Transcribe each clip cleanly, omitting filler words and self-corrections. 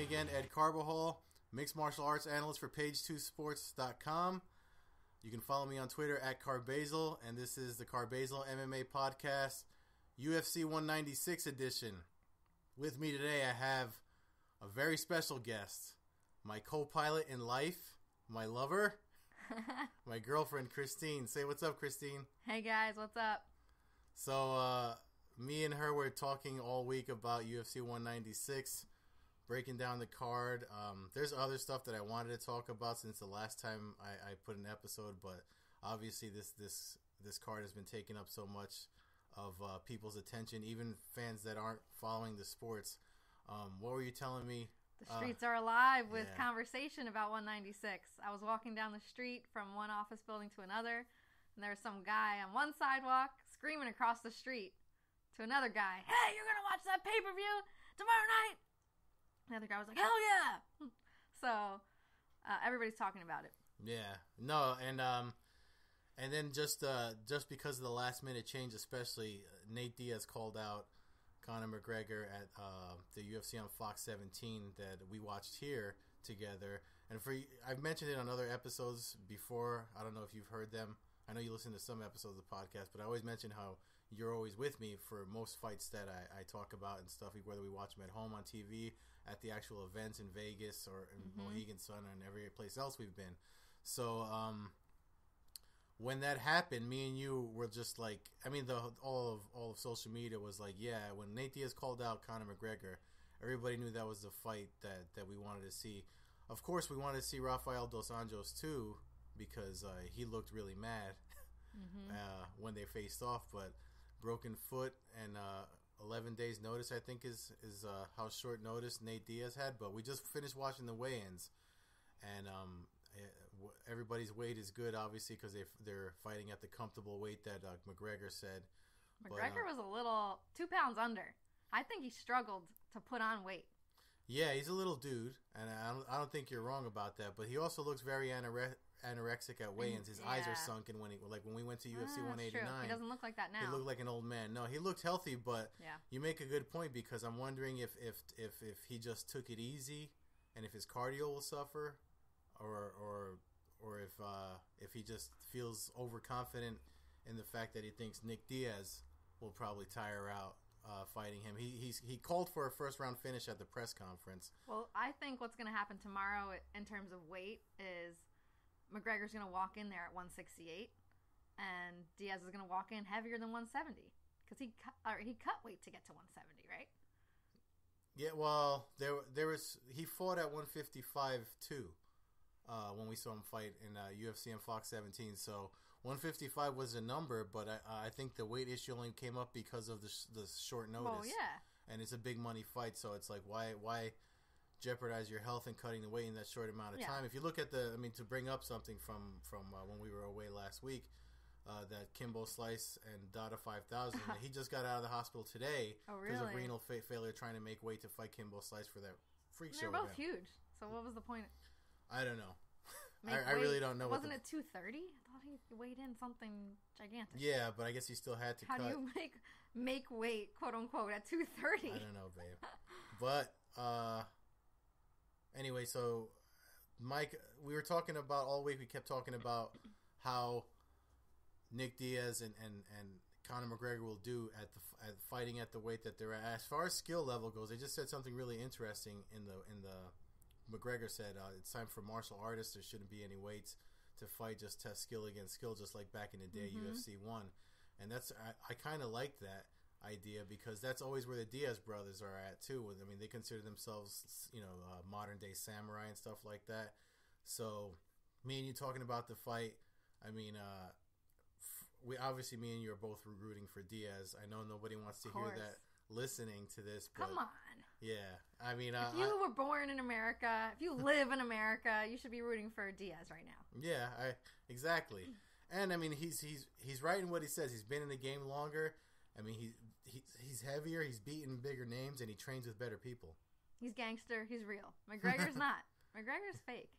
again, Ed Carbajal, mixed martial arts analyst for page2sports.com. You can follow me on Twitter at Carbazal, and this is the Carbazal MMA podcast, UFC 196 edition. With me today, I have a very special guest, my co-pilot in life, my lover, my girlfriend, Christine. Say what's up, Christine. Hey, guys. What's up? So, me and her were talking all week about UFC 196, breaking down the card. There's other stuff that I wanted to talk about since the last time I put an episode, but obviously this card has been taking up so much of people's attention, even fans that aren't following the sports. What were you telling me? The streets are alive with conversation about 196. I was walking down the street from one office building to another, and there was some guy on one sidewalk screaming across the street to another guy, "Hey, you're going to watch that pay-per-view tomorrow night?" The other guy was like, "Hell yeah!" So, everybody's talking about it. Yeah. No, and then just because of the last-minute change, especially, Nate Diaz called out Conor McGregor at the UFC on Fox 17 that we watched here together. And I've mentioned it on other episodes before. I don't know if you've heard them. I know you listen to some episodes of the podcast, but I always mention how you're always with me for most fights that I talk about and stuff, whether we watch them at home on TV, at the actual events in Vegas or in Mohegan Sun and every place else we've been. So when that happened, me and you were just like, I mean, all of social media was like, yeah, when Nate Diaz called out Conor McGregor, everybody knew that was the fight that we wanted to see. Of course, we wanted to see Rafael Dos Anjos too, because he looked really mad when they faced off, but broken foot and 11 days notice, I think is how short notice Nate Diaz had. But we just finished watching the weigh-ins, and everybody's weight is good, obviously, because they're fighting at the comfortable weight that McGregor said. McGregor was a little 2 pounds under. I think he struggled to put on weight. Yeah, he's a little dude, and I don't think you're wrong about that. But he also looks very anorexic at weigh-ins. His eyes are sunken when we went to UFC 189. True. He doesn't look like that now. He looked like an old man. No, he looked healthy, but you make a good point, because I'm wondering if he just took it easy, and if his cardio will suffer, or if he just feels overconfident in the fact that he thinks Nick Diaz will probably tire out fighting him. He called for a first round finish at the press conference. Well, I think what's going to happen tomorrow in terms of weight is McGregor's going to walk in there at 168, and Diaz is going to walk in heavier than 170 because he cut weight to get to 170, right? Yeah, well, he fought at 155 too. When we saw him fight in UFC and Fox 17. So 155 was a number, but I think the weight issue only came up because of the short notice. Well, yeah. And it's a big money fight, so it's like, why jeopardize your health and cutting the weight in that short amount of time? If you look at to bring up something from when we were away last week, that Kimbo Slice and Dada 5000, he just got out of the hospital today because of renal failure, trying to make weight to fight Kimbo Slice for that freak show. They're both huge, so what was the point? I don't know. I really don't know. Wasn't it 230? I thought he weighed in something gigantic. Yeah, but I guess he still had to cut. How do you make weight, quote unquote, at 230? I don't know, babe. But anyway, so Mike, we were talking about all week. We kept talking about how Nick Diaz and Conor McGregor will do at fighting at the weight that they're at. As far as skill level goes, they just said something really interesting in the. McGregor said it's time for martial artists. There shouldn't be any weights to fight. Just test skill against skill, just like back in the day, UFC 1. And I kind of like that idea, because that's always where the Diaz brothers are at too. I mean, they consider themselves, modern day samurai and stuff like that. So me and you talking about the fight, I mean, we obviously, me and you are both rooting for Diaz. I know nobody wants to hear that listening to this, but come on. Yeah, I mean, if you were born in America, if you live in America, you should be rooting for Diaz right now. Yeah, exactly. And I mean, he's right in what he says. He's been in the game longer. I mean, he's heavier. He's beaten bigger names, and he trains with better people. He's gangster. He's real. McGregor's not. McGregor's fake.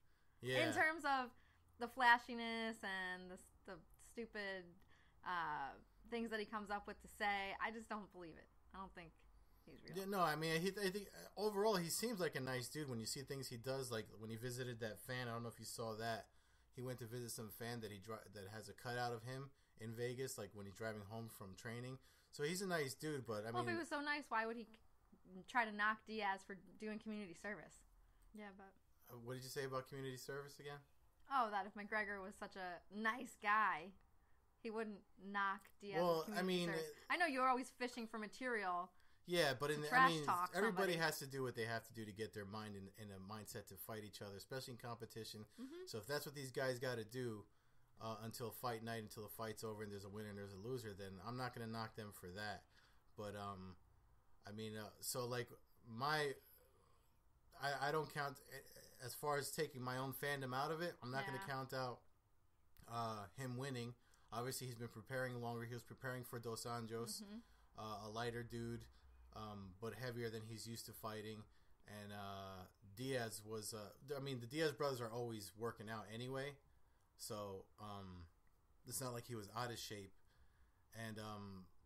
Yeah. In terms of the flashiness and the stupid things that he comes up with to say, I just don't believe it. I don't think he's real. Yeah, no, I mean, I think overall he seems like a nice dude. When you see things he does, like when he visited that fan, I don't know if you saw that. He went to visit some fan that that has a cutout of him in Vegas, like when he's driving home from training. So he's a nice dude, but I mean, if he was so nice, why would he try to knock Diaz for doing community service? Yeah, but what did you say about community service again? Oh, that if McGregor was such a nice guy, he wouldn't knock Diaz. Well, I mean, I know you're always fishing for material. Yeah, but everybody has to do what they have to do to get their mind in a mindset to fight each other, especially in competition. Mm-hmm. So if that's what these guys got to do until fight night, until the fight's over and there's a winner and there's a loser, then I'm not going to knock them for that. But I mean, so like I don't count as far as taking my own fandom out of it. I'm not going to count out him winning. Obviously, he's been preparing longer. He was preparing for Dos Anjos, a lighter dude, but heavier than he's used to fighting. And Diaz was, I mean, the Diaz brothers are always working out anyway. So it's not like he was out of shape. And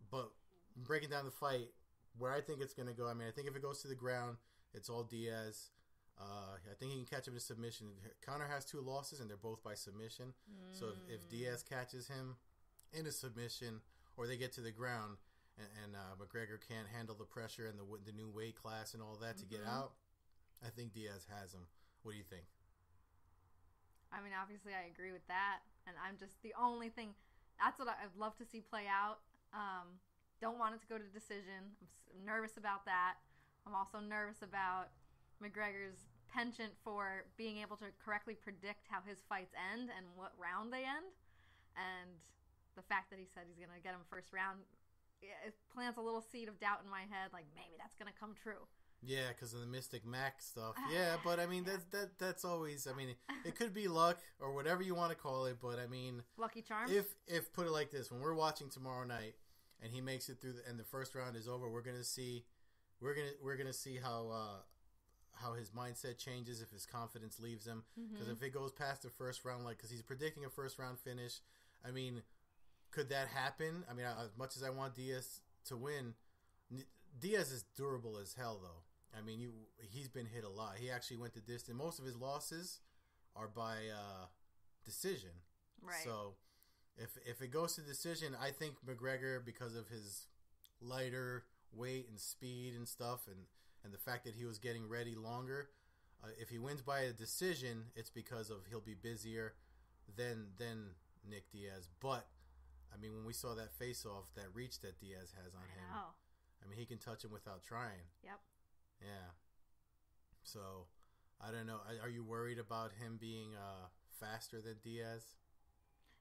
but breaking down the fight, where I think it's going to go, I mean, I think if it goes to the ground, it's all Diaz. I think he can catch him in submission. Conor has 2 losses, and they're both by submission. So if Diaz catches him in a submission, or they get to the ground, and McGregor can't handle the pressure and the new weight class and all that to get out, I think Diaz has him. What do you think? I mean, obviously, I agree with that, and I'm just the only thing. That's what I'd love to see play out. Don't want it to go to decision. I'm nervous about that. I'm also nervous about McGregor's penchant for being able to correctly predict how his fights end and what round they end. And the fact that he said he's going to get him first round, it plants a little seed of doubt in my head, like maybe that's going to come true. Yeah, because of the Mystic Mac stuff. Yeah, but I mean, that's always, I mean, it could be luck or whatever you want to call it, but I mean, lucky charm. If put it like this, when we're watching tomorrow night and he makes it through and the first round is over, we're going to see how his mindset changes, if his confidence leaves him. Because if it goes past the first round, like, because he's predicting a first round finish, I mean, could that happen? I mean, as much as I want Diaz to win, Diaz is durable as hell, though. I mean, he's been hit a lot. He actually went the distance. Most of his losses are by decision. Right. So if it goes to decision, I think McGregor, because of his lighter weight and speed and stuff, and the fact that he was getting ready longer, if he wins by a decision, it's because of he'll be busier than Nick Diaz. But I mean, when we saw that face-off, that reach that Diaz has on him, I mean, he can touch him without trying. Yep. Yeah. So I don't know. Are you worried about him being faster than Diaz?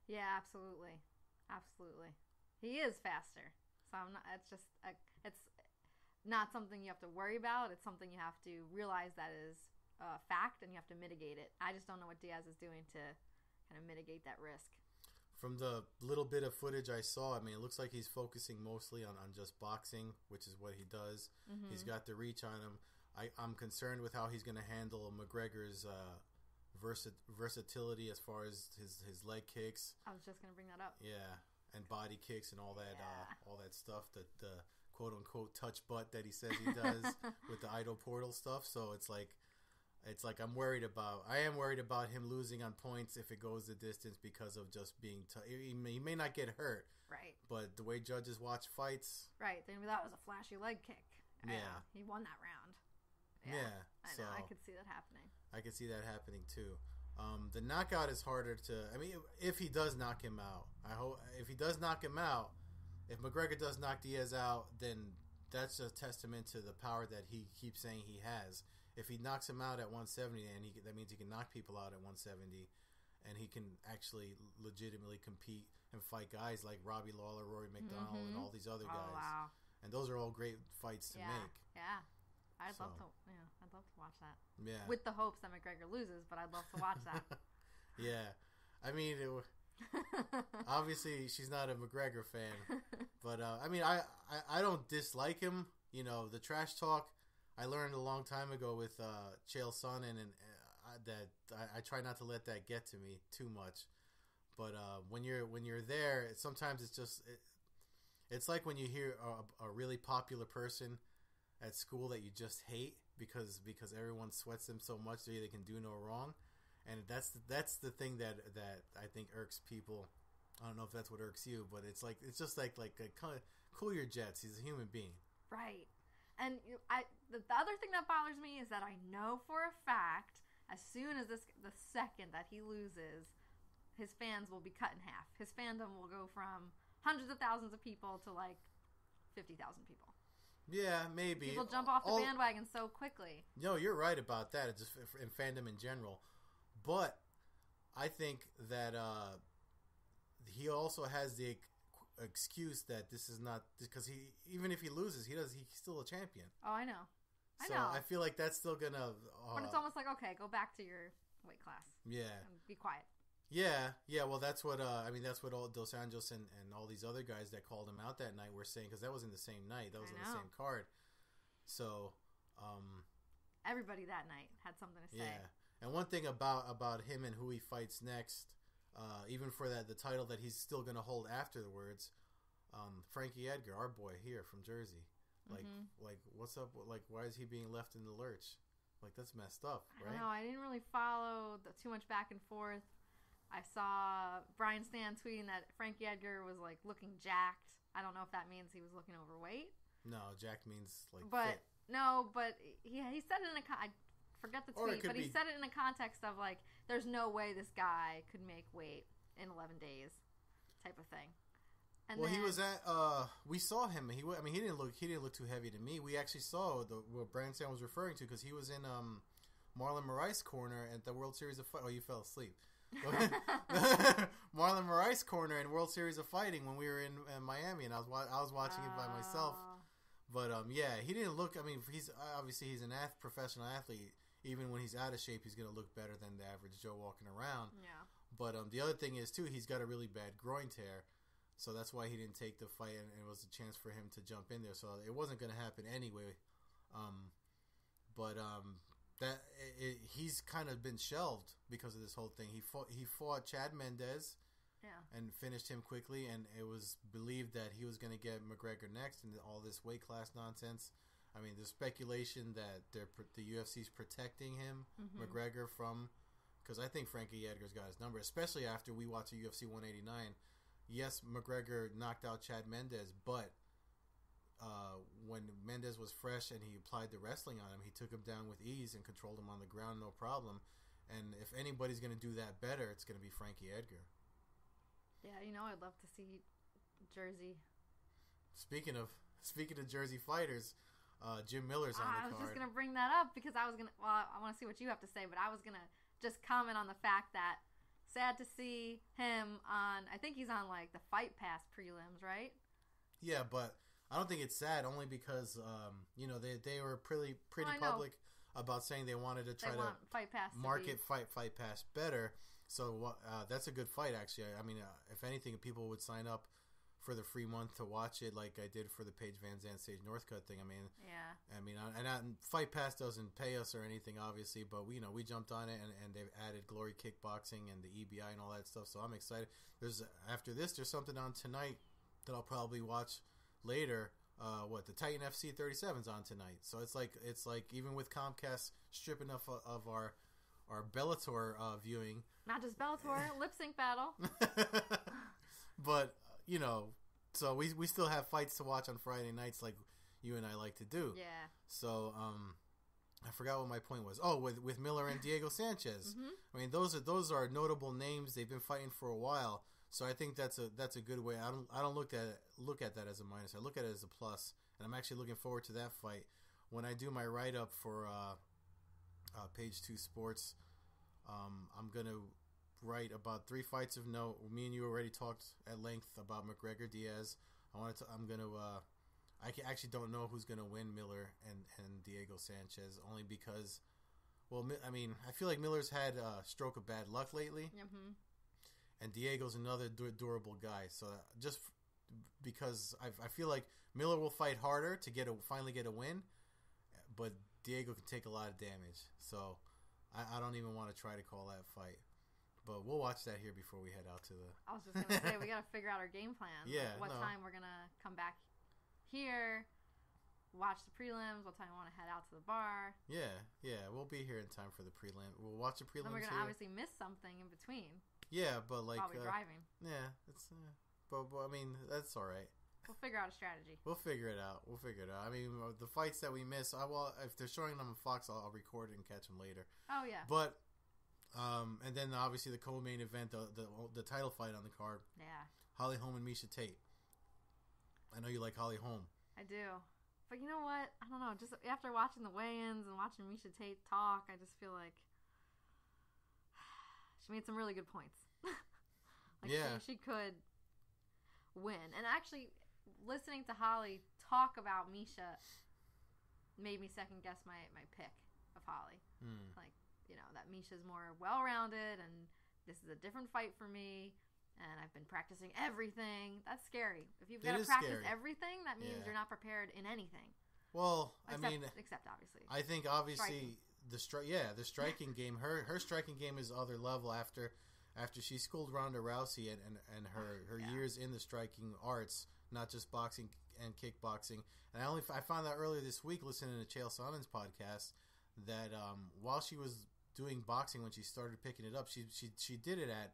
Yeah, absolutely. He is faster. So I'm not. It's just it's not something you have to worry about. It's something you have to realize that is a fact, and you have to mitigate it. I just don't know what Diaz is doing to kind of mitigate that risk. From the little bit of footage I saw, I mean, it looks like he's focusing mostly on just boxing, which is what he does. He's got the reach on him. I'm concerned with how he's going to handle McGregor's versatility as far as his leg kicks. I was just going to bring that up. Yeah, and body kicks and all that all that stuff, the quote unquote touch butt that he says he does with the idol portal stuff. So it's like I am worried about him losing on points if it goes the distance because of just being he may not get hurt, right? But the way judges watch fights, right? Then that was a flashy leg kick. Yeah, he won that round. Yeah, I know. I could see that happening. I could see that happening too. The knockout is harder to. I mean, if he does knock him out, I hope if he does knock him out, if McGregor does knock Diaz out, then that's a testament to the power that he keeps saying he has. If he knocks him out at 170, and that means he can knock people out at 170, and he can actually legitimately compete and fight guys like Robbie Lawler, Rory McDonald, and all these other guys. Wow. And those are all great fights to make. Yeah. I'd love to watch that. Yeah. With the hopes that McGregor loses, but I'd love to watch that. Yeah. I mean, obviously she's not a McGregor fan, but I mean, I don't dislike him. You know, the trash talk I learned a long time ago with Chael Sonnen, and that I try not to let that get to me too much. But when you're there, sometimes it's just it's like when you hear a really popular person at school that you just hate because everyone sweats them so much that they can do no wrong, and that's the thing that I think irks people. I don't know if that's what irks you, but it's just like cool your jets. He's a human being, right? And the other thing that bothers me is that I know for a fact, as soon as the second that he loses, his fans will be cut in half. His fandom will go from hundreds of thousands of people to like 50,000 people. Yeah, maybe. People jump off the bandwagon so quickly. No, you're right about that. It's just in fandom in general. But I think that he also has the excuse that this is not because even if he loses, he's still a champion. Oh, I know. So I feel like that's still gonna. But it's almost like, okay, go back to your weight class. Yeah. And be quiet. Yeah. Well, that's what that's what all Dos Anjos and all these other guys that called him out that night were saying, because that was in the same night. That was on the same card. So, everybody that night had something to say. Yeah. And one thing about him and who he fights next, even for the title that he's still going to hold afterwards, Frankie Edgar, our boy here from Jersey. Like what's up? Like, why is he being left in the lurch? Like, that's messed up, right? I don't know. I didn't really follow too much back and forth. I saw Brian Stan tweeting that Frankie Edgar was like looking jacked. I don't know if that means he was looking overweight. No, jacked means like fit. No, but he said it in I forget the tweet, but he said it in a context of like, there's no way this guy could make weight in 11 days, type of thing. And he was at. We saw him. He didn't look too heavy to me. We actually saw what Brian Stan was referring to, because he was in Marlon Moraes' corner at the World Series of Fighting. Oh, you fell asleep. Marlon Moraes' corner in World Series of Fighting when we were in Miami, and I was watching it by myself. But yeah, he didn't look. I mean, he's an professional athlete. Even when he's out of shape, he's going to look better than the average Joe walking around. Yeah. But the other thing is too, he's got a really bad groin tear, so that's why he didn't take the fight, and it was a chance for him to jump in there. So it wasn't going to happen anyway. He's kind of been shelved because of this whole thing. He fought Chad Mendes, and finished him quickly, and it was believed that he was going to get McGregor next, and all this weight class nonsense. I mean, there's speculation that the UFC's protecting him, McGregor, from, because I think Frankie Edgar's got his number, especially after we watched UFC 189. Yes, McGregor knocked out Chad Mendes, but when Mendes was fresh and he applied the wrestling on him, he took him down with ease and controlled him on the ground, no problem. And if anybody's going to do that better, it's going to be Frankie Edgar. Yeah, I'd love to see Jersey. Speaking of Jersey fighters, Jim Miller's on the card. I was just going to bring that up because I want to see what you have to say, but I was going to just comment on the fact that sad to see him on, I think he's on like the Fight Pass prelims, right? Yeah, but I don't think it's sad, only because they were pretty public about saying they wanted to try to Fight Pass market Fight Pass better. So that's a good fight, actually. I mean, if anything, people would sign up for the free month to watch it, like I did for the Paige Van Zandt Sage Northcutt thing. Fight Pass doesn't pay us or anything, obviously, but we jumped on it, and they've added Glory Kickboxing and the EBI and all that stuff. So I'm excited. After this, there's something on tonight that I'll probably watch later. The Titan FC 37's on tonight. So it's like even with Comcast stripping off of our Bellator viewing, not just Bellator, lip sync battle. But so we still have fights to watch on Friday nights, like you and I like to do. Yeah. So I forgot what my point was. Oh, with Miller and Diego Sanchez. I mean, those are notable names. They've been fighting for a while. So I think that's a good way. I don't look at that as a minus. I look at it as a plus, and I'm actually looking forward to that fight. When I do my write up for Page 2 Sports, I'm gonna write about 3 fights of note. Me and you already talked at length about McGregor Diaz. I actually don't know who's gonna win, Miller and Diego Sanchez, only because, I feel like Miller's had a stroke of bad luck lately. And Diego's another durable guy. So just because I feel like Miller will fight harder to finally get a win, but Diego can take a lot of damage. So I don't even want to try to call that fight. But we'll watch that here before we head out to the... I was just going to say, we got to figure out our game plan. Yeah. What time we're going to come back here. watch the prelims, what time I want to head out to the bar. Yeah, we'll be here in time for the prelim. We'll watch the prelims. Then we're gonna obviously miss something in between. Yeah, but like while we're driving. Yeah, it's but I mean that's all right. We'll figure out a strategy. We'll figure it out. I mean, the fights that we miss, if they're showing them on Fox, I'll record it and catch them later. Oh yeah. But and then obviously the co-main event, the title fight on the card. Yeah. Holly Holm and Miesha Tate. I know you like Holly Holm. I do. But you know what? I don't know. Just after watching the weigh-ins and watching Miesha Tate talk, I just feel like she made some really good points. She could win. And actually, listening to Holly talk about Miesha made me second guess my pick of Holly. Like, that Miesha's more well-rounded and this is a different fight for me and I've been practicing everything. That's scary. If you've got to practice everything, that means you're not prepared in anything. Well, except obviously. I think obviously the striking game, her striking game is other level after she schooled Ronda Rousey and her years in the striking arts, not just boxing and kickboxing. And I found out earlier this week listening to Chael Sonnen's podcast that while she was doing boxing when she started picking it up, she did it at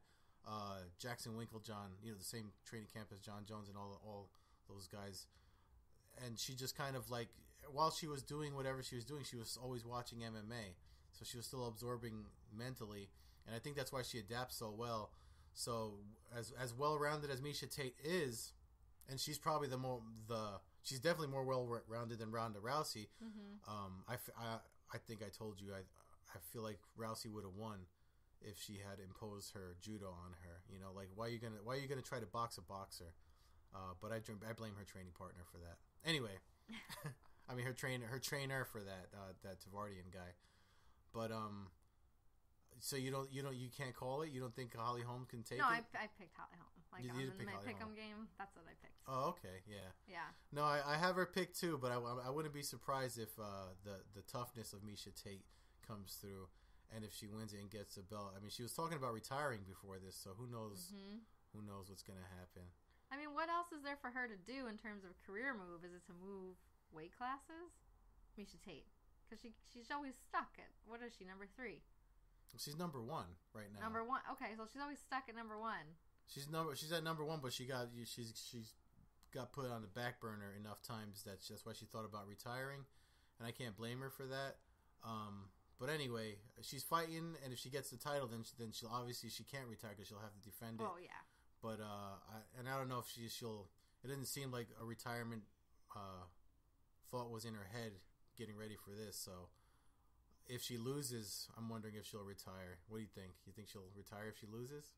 Jackson Winklejohn, the same training camp as John Jones and all those guys. And she just kind of like, while she was doing whatever she was doing, she was always watching MMA. So she was still absorbing mentally. And I think that's why she adapts so well. So as well-rounded as Miesha Tate is, and she's probably she's definitely more well-rounded than Ronda Rousey. Mm-hmm. I think I told you, I feel like Rousey would have won if she had imposed her judo on her. Like why are you gonna try to box a boxer? But I blame her training partner for that. Anyway, I mean her trainer for that Tvardian guy. But so you can't call it. You don't think Holly Holm can take it? No, I picked Holly Holm. Like on my pick'em game, that's what I picked. Oh, okay, yeah. Yeah. No, I have her picked too, but I wouldn't be surprised if the toughness of Miesha Tate comes through, and if she wins it and gets a belt. I mean, she was talking about retiring before this, so who knows? Mm-hmm. Who knows what's gonna happen? I mean, what else is there for her to do in terms of a career move? Is it to move weight classes? Miesha Tate, because she's always stuck at, what is she, number 3? She's number 1 right now. Number 1. Okay, so she's always stuck at number 1. She's at number 1, but she's got put on the back burner enough times that's why she thought about retiring, and I can't blame her for that. But anyway, she's fighting, and if she gets the title, then she'll obviously she can't retire because she'll have to defend it. Oh yeah. But I don't know if she'll. It didn't seem like a retirement thought was in her head getting ready for this. So if she loses, I'm wondering if she'll retire. What do you think? You think she'll retire if she loses?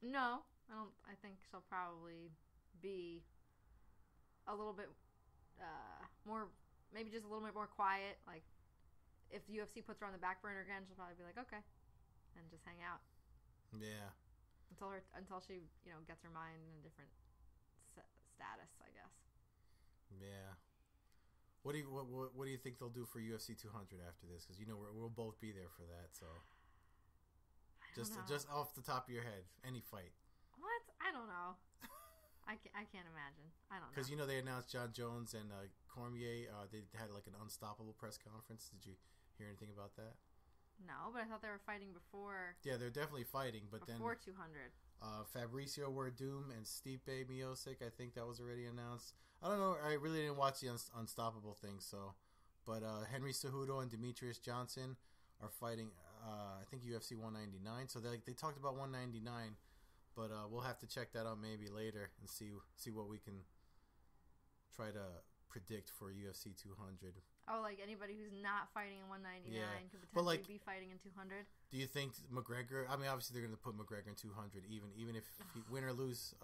No, I don't. I think she'll probably be a little bit more, maybe just a little bit more quiet. Like if the UFC puts her on the back burner again, she'll probably be like, okay, and just hang out. Yeah. Until she gets her mind in a different status, I guess. Yeah. What do you think they'll do for UFC 200 after this? Because we'll both be there for that. So just off the top of your head, any fight. What? I don't know. I can't imagine. I don't know. Because they announced John Jones and Cormier. They had like an unstoppable press conference. Did you hear anything about that? No, but I thought they were fighting before. Yeah, they're definitely fighting, but before 200. Fabricio Werdum and Stipe Miocic, I think that was already announced. I don't know. I really didn't watch the unstoppable thing, so. But Henry Cejudo and Demetrius Johnson are fighting. I think UFC 199. So they talked about 199, but we'll have to check that out maybe later and see what we can try to predict for UFC 200. Oh, like anybody who's not fighting in 199 could potentially be fighting in 200? Do you think McGregor... I mean, obviously they're going to put McGregor in 200, even if he win or lose,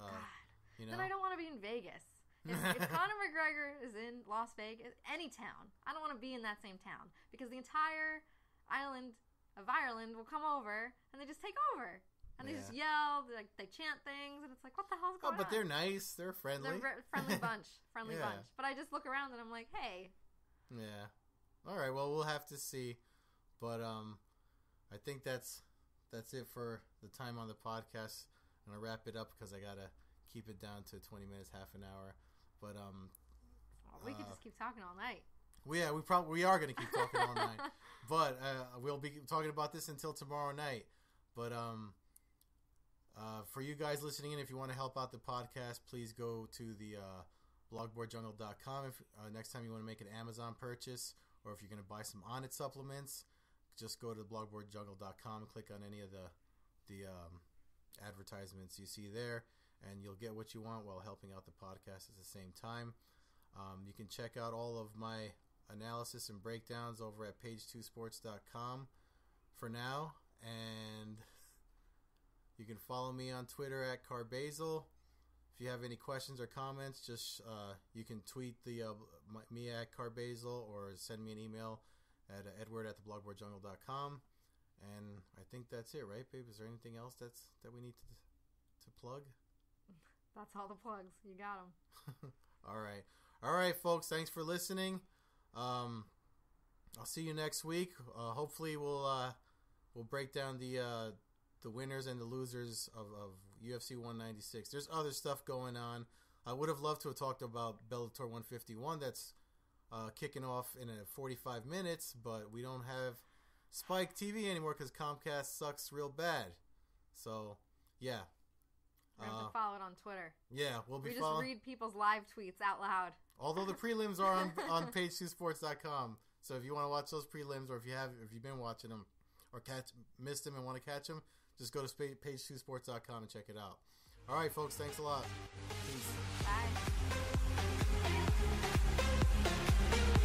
Then I don't want to be in Vegas. If Conor McGregor is in Las Vegas, any town, I don't want to be in that same town. Because the entire island of Ireland will come over, and they just take over. And they just yell, they chant things, and it's like, what the hell's going on? But they're nice, they're friendly. They're friendly bunch. Bunch. But I just look around and I'm like, hey... Yeah. All right. Well, we'll have to see, but I think that's it for the time on the podcast. I'm gonna wrap it up because I gotta keep it down to 20 minutes, half an hour. But We could just keep talking all night. We are going to keep talking all night. But we'll be talking about this until tomorrow night. But for you guys listening in, if you want to help out the podcast, please go to the blogboardjungle.com. If next time you want to make an Amazon purchase, or if you're going to buy some Onnit supplements, just go to blogboardjungle.com and click on any of the advertisements you see there, and you'll get what you want while helping out the podcast at the same time. You can check out all of my analysis and breakdowns over at page2sports.com for now, and you can follow me on Twitter at Carbazel. If you have any questions or comments, just you can tweet me at Carbazel or send me an email at edward@theblogboardjungle.com. And I think that's it, right, babe? Is there anything else that we need to plug? That's all the plugs. You got them. All right, folks. Thanks for listening. I'll see you next week. Hopefully, we'll break down the winners and the losers of UFC 196. There's other stuff going on. I would have loved to have talked about Bellator 151. That's kicking off in 45 minutes, but we don't have Spike TV anymore because Comcast sucks real bad. So, yeah. We have to follow it on Twitter. Yeah, we just read people's live tweets out loud. Although the prelims are on page2sports.com. So if you want to watch those prelims, or if you've been watching them or missed them and want to catch them, just go to page2sports.com and check it out. All right, folks. Thanks a lot. Peace. Bye.